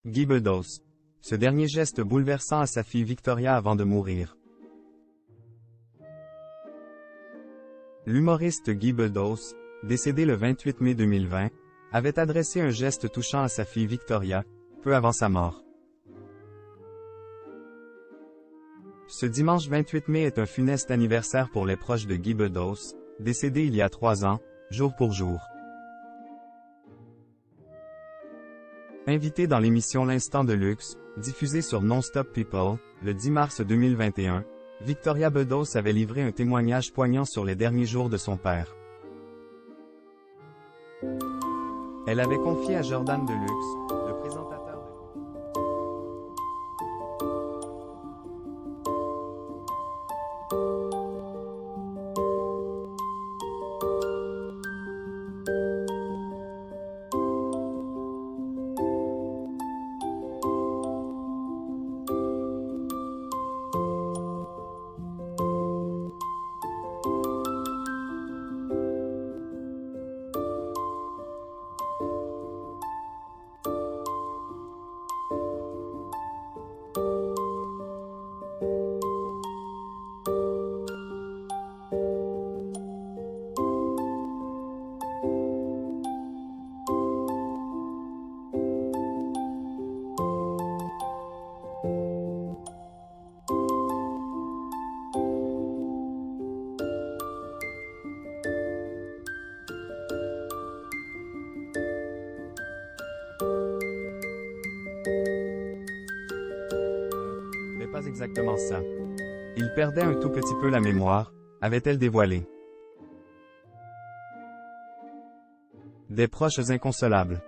Guy Bedos. Ce dernier geste bouleversant à sa fille Victoria avant de mourir. L'humoriste Guy Bedos, décédé le 28 mai 2020, avait adressé un geste touchant à sa fille Victoria, peu avant sa mort. Ce dimanche 28 mai est un funeste anniversaire pour les proches de Guy Bedos, décédé il y a 3 ans, jour pour jour. Invitée dans l'émission L'Instant de Luxe, diffusée sur Non-Stop People, le 10 mars 2021, Victoria Bedos avait livré un témoignage poignant sur les derniers jours de son père. Elle avait confié à Jordan Deluxe, le présentateur de... Mais pas exactement ça. Il perdait un tout petit peu la mémoire, avait-elle dévoilé. Des proches inconsolables.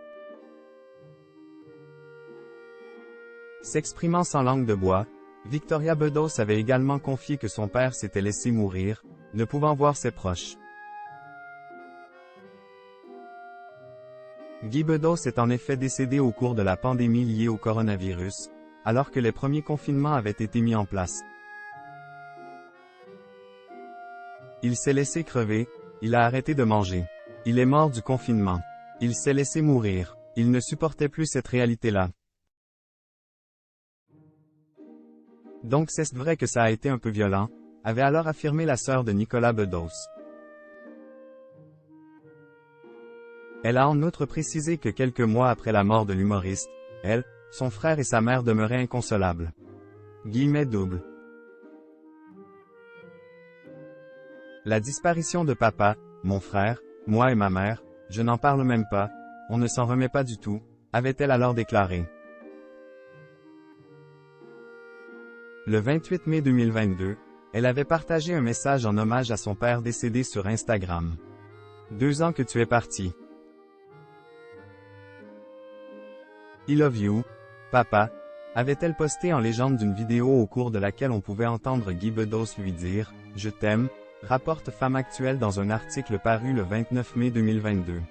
S'exprimant sans langue de bois, Victoria Bedos avait également confié que son père s'était laissé mourir, ne pouvant voir ses proches. Guy Bedos est en effet décédé au cours de la pandémie liée au coronavirus, alors que les premiers confinements avaient été mis en place. Il s'est laissé crever, il a arrêté de manger. Il est mort du confinement. Il s'est laissé mourir. Il ne supportait plus cette réalité-là. Donc c'est vrai que ça a été un peu violent, avait alors affirmé la sœur de Nicolas Bedos. Elle a en outre précisé que quelques mois après la mort de l'humoriste, elle, son frère et sa mère demeuraient inconsolables. Guillemets double. La disparition de papa, mon frère, moi et ma mère, je n'en parle même pas, on ne s'en remet pas du tout, avait-elle alors déclaré. Le 28 mai 2022, elle avait partagé un message en hommage à son père décédé sur Instagram. 2 ans que tu es parti. I love you, papa, avait-elle posté en légende d'une vidéo au cours de laquelle on pouvait entendre Guy Bedos lui dire « Je t'aime », rapporte Femme Actuelle dans un article paru le 29 mai 2022.